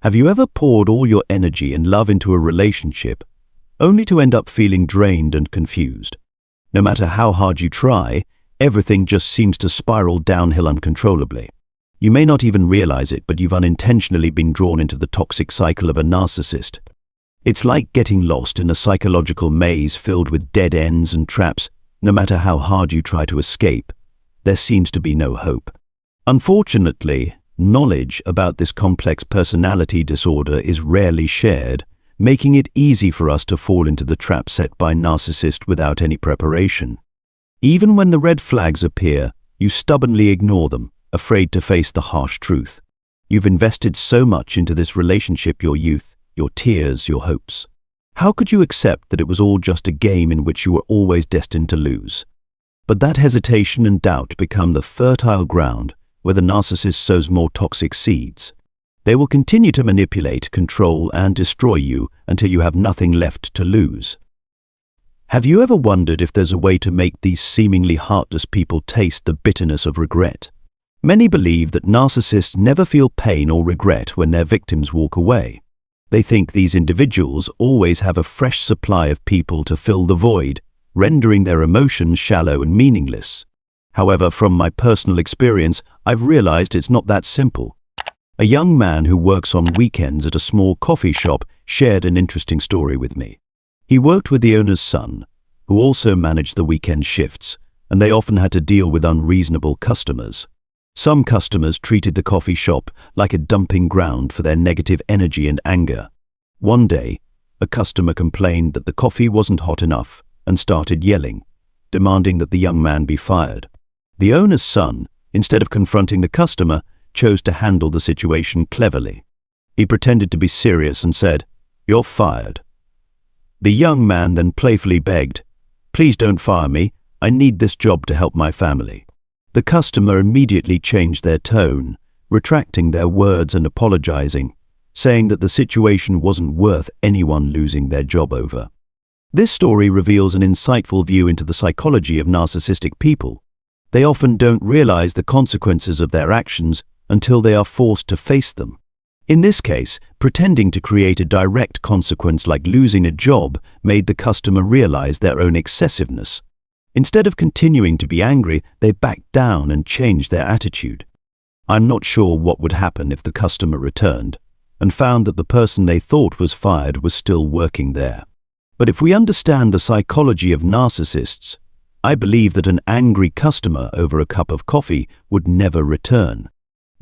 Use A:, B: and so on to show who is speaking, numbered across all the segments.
A: Have you ever poured all your energy and love into a relationship, only to end up feeling drained and confused? No matter how hard you try, everything just seems to spiral downhill uncontrollably. You may not even realize it, but you've unintentionally been drawn into the toxic cycle of a narcissist. It's like getting lost in a psychological maze filled with dead ends and traps. No matter how hard you try to escape, there seems to be no hope. Unfortunately, knowledge about this complex personality disorder is rarely shared, making it easy for us to fall into the trap set by narcissists without any preparation. Even when the red flags appear, you stubbornly ignore them, afraid to face the harsh truth. You've invested so much into this relationship, your youth, your tears, your hopes. How could you accept that it was all just a game in which you were always destined to lose? But that hesitation and doubt become the fertile ground where the narcissist sows more toxic seeds. They will continue to manipulate, control, and destroy you until you have nothing left to lose. Have you ever wondered if there's a way to make these seemingly heartless people taste the bitterness of regret? Many believe that narcissists never feel pain or regret when their victims walk away. They think these individuals always have a fresh supply of people to fill the void, rendering their emotions shallow and meaningless. However, from my personal experience, I've realized it's not that simple. A young man who works on weekends at a small coffee shop shared an interesting story with me. He worked with the owner's son, who also managed the weekend shifts, and they often had to deal with unreasonable customers. Some customers treated the coffee shop like a dumping ground for their negative energy and anger. One day, a customer complained that the coffee wasn't hot enough and started yelling, demanding that the young man be fired. The owner's son, instead of confronting the customer, chose to handle the situation cleverly. He pretended to be serious and said, "You're fired." The young man then playfully begged, "Please don't fire me, I need this job to help my family." The customer immediately changed their tone, retracting their words and apologizing, saying that the situation wasn't worth anyone losing their job over. This story reveals an insightful view into the psychology of narcissistic people. They often don't realize the consequences of their actions until they are forced to face them. In this case, pretending to create a direct consequence like losing a job made the customer realize their own excessiveness. Instead of continuing to be angry, they backed down and changed their attitude. I'm not sure what would happen if the customer returned and found that the person they thought was fired was still working there. But if we understand the psychology of narcissists, I believe that an angry customer over a cup of coffee would never return.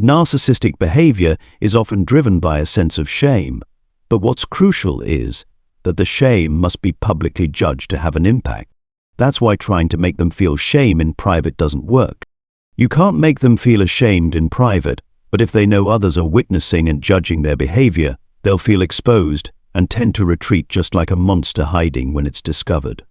A: Narcissistic behavior is often driven by a sense of shame, but what's crucial is that the shame must be publicly judged to have an impact. That's why trying to make them feel shame in private doesn't work. You can't make them feel ashamed in private, but if they know others are witnessing and judging their behavior, they'll feel exposed and tend to retreat just like a monster hiding when it's discovered.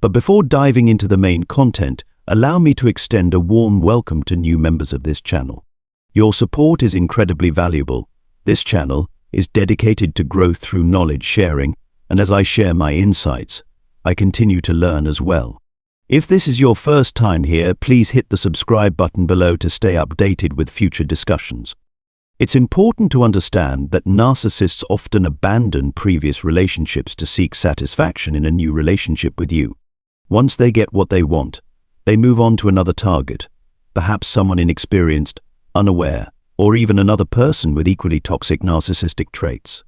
A: But before diving into the main content, allow me to extend a warm welcome to new members of this channel. Your support is incredibly valuable. This channel is dedicated to growth through knowledge sharing, and as I share my insights, I continue to learn as well. If this is your first time here, please hit the subscribe button below to stay updated with future discussions. It's important to understand that narcissists often abandon previous relationships to seek satisfaction in a new relationship with you. Once they get what they want, they move on to another target, perhaps someone inexperienced, unaware, or even another person with equally toxic narcissistic traits.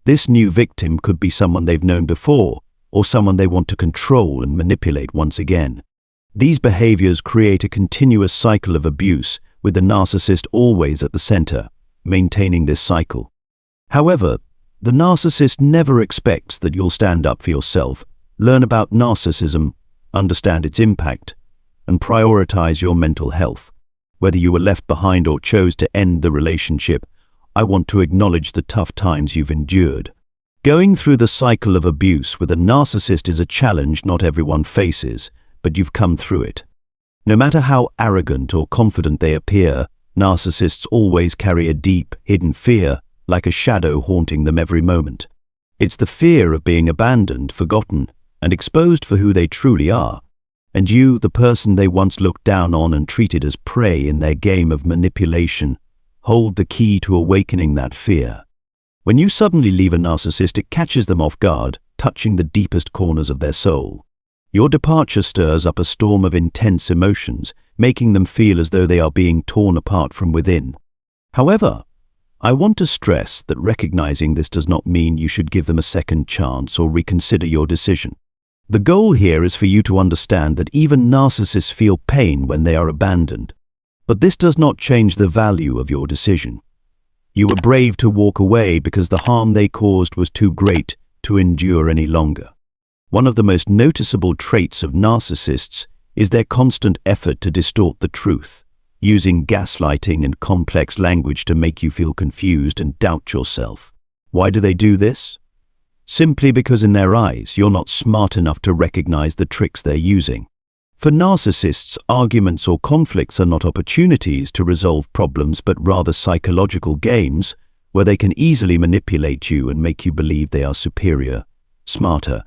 A: This new victim could be someone they've known before, or someone they want to control and manipulate once again. These behaviors create a continuous cycle of abuse, with the narcissist always at the center, maintaining this cycle. However, the narcissist never expects that you'll stand up for yourself, learn about narcissism, understand its impact, and prioritize your mental health. Whether you were left behind or chose to end the relationship, I want to acknowledge the tough times you've endured. Going through the cycle of abuse with a narcissist is a challenge not everyone faces, but you've come through it. No matter how arrogant or confident they appear, narcissists always carry a deep, hidden fear, like a shadow haunting them every moment. It's the fear of being abandoned, forgotten, and exposed for who they truly are. And you, the person they once looked down on and treated as prey in their game of manipulation, hold the key to awakening that fear. When you suddenly leave a narcissist, it catches them off guard, touching the deepest corners of their soul. Your departure stirs up a storm of intense emotions, making them feel as though they are being torn apart from within. However, I want to stress that recognizing this does not mean you should give them a second chance or reconsider your decision. The goal here is for you to understand that even narcissists feel pain when they are abandoned. But this does not change the value of your decision. You were brave to walk away because the harm they caused was too great to endure any longer. One of the most noticeable traits of narcissists is their constant effort to distort the truth, using gaslighting and complex language to make you feel confused and doubt yourself. Why do they do this? Simply because in their eyes, you're not smart enough to recognize the tricks they're using. For narcissists, arguments or conflicts are not opportunities to resolve problems, but rather psychological games where they can easily manipulate you and make you believe they are superior, smarter.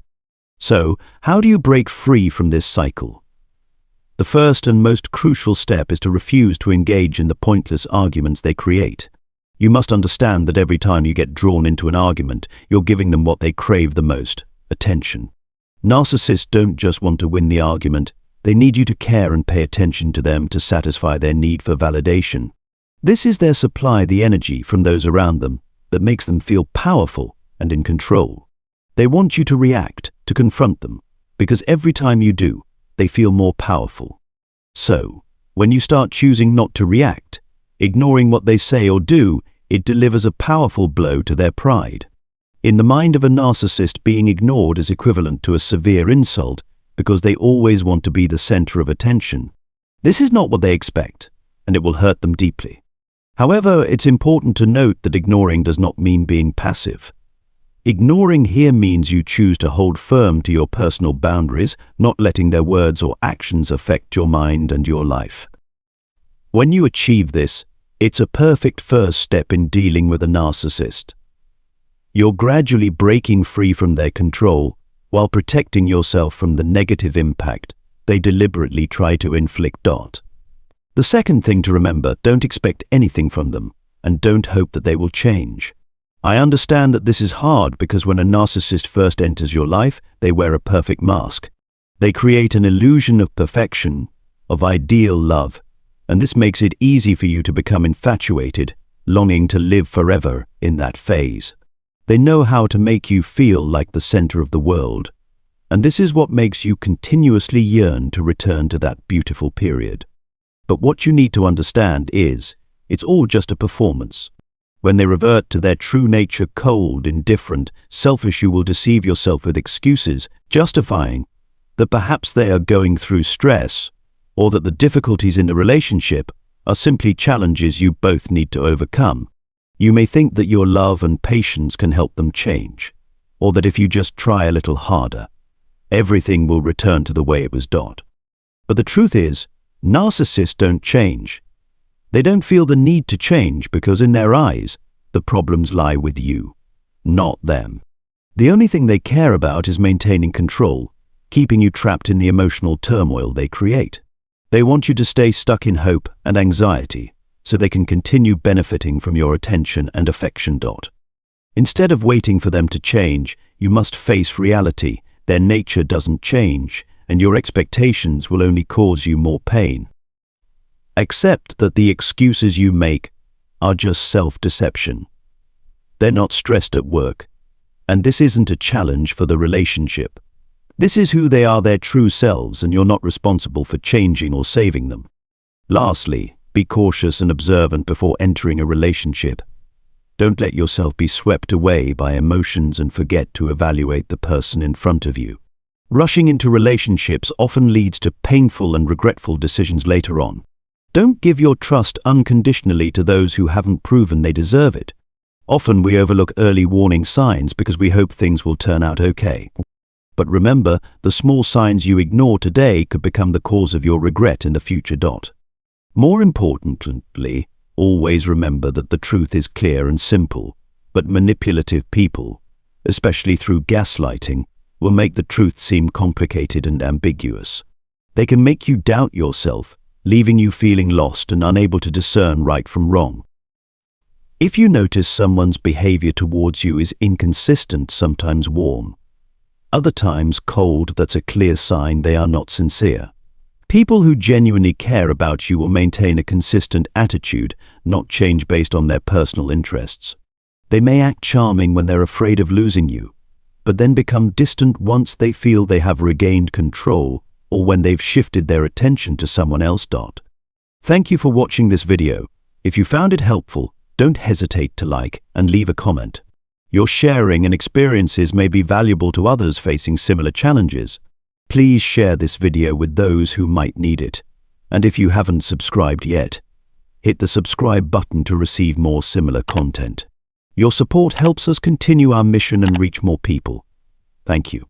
A: So, how do you break free from this cycle? The first and most crucial step is to refuse to engage in the pointless arguments they create. You must understand that every time you get drawn into an argument, you're giving them what they crave the most: attention. Narcissists don't just want to win the argument, they need you to care and pay attention to them to satisfy their need for validation. This is their supply, the energy from those around them, that makes them feel powerful and in control. They want you to react, to confront them, because every time you do, they feel more powerful. So, when you start choosing not to react, ignoring what they say or do, it delivers a powerful blow to their pride. In the mind of a narcissist, being ignored is equivalent to a severe insult because they always want to be the center of attention. This is not what they expect, and it will hurt them deeply. However, it's important to note that ignoring does not mean being passive. Ignoring here means you choose to hold firm to your personal boundaries, not letting their words or actions affect your mind and your life. When you achieve this, it's a perfect first step in dealing with a narcissist. You're gradually breaking free from their control while protecting yourself from the negative impact they deliberately try to inflict. The second thing to remember: don't expect anything from them, and don't hope that they will change. I understand that this is hard because when a narcissist first enters your life, they wear a perfect mask. They create an illusion of perfection, of ideal love, and this makes it easy for you to become infatuated, longing to live forever in that phase. They know how to make you feel like the center of the world, and this is what makes you continuously yearn to return to that beautiful period. But what you need to understand is, it's all just a performance. When they revert to their true nature, cold, indifferent, selfish, you will deceive yourself with excuses, justifying that perhaps they are going through stress, or that the difficulties in the relationship are simply challenges you both need to overcome. You may think that your love and patience can help them change, or that if you just try a little harder, everything will return to the way it was. But the truth is, narcissists don't change. They don't feel the need to change because in their eyes, the problems lie with you, not them. The only thing they care about is maintaining control, keeping you trapped in the emotional turmoil they create. They want you to stay stuck in hope and anxiety so they can continue benefiting from your attention and affection. Instead of waiting for them to change, you must face reality. Their nature doesn't change, and your expectations will only cause you more pain. Accept that the excuses you make are just self-deception. They're not stressed at work, and this isn't a challenge for the relationship. This is who they are, their true selves, and you're not responsible for changing or saving them. Lastly, be cautious and observant before entering a relationship. Don't let yourself be swept away by emotions and forget to evaluate the person in front of you. Rushing into relationships often leads to painful and regretful decisions later on. Don't give your trust unconditionally to those who haven't proven they deserve it. Often we overlook early warning signs because we hope things will turn out okay. But remember, the small signs you ignore today could become the cause of your regret in the future. More importantly, always remember that the truth is clear and simple, but manipulative people, especially through gaslighting, will make the truth seem complicated and ambiguous. They can make you doubt yourself, leaving you feeling lost and unable to discern right from wrong. If you notice someone's behavior towards you is inconsistent, sometimes warm, other times cold, that's a clear sign they are not sincere. People who genuinely care about you will maintain a consistent attitude, not change based on their personal interests. They may act charming when they're afraid of losing you, but then become distant once they feel they have regained control or when they've shifted their attention to someone else. Thank you for watching this video. If you found it helpful, don't hesitate to like and leave a comment. Your sharing and experiences may be valuable to others facing similar challenges. Please share this video with those who might need it. And if you haven't subscribed yet, hit the subscribe button to receive more similar content. Your support helps us continue our mission and reach more people. Thank you.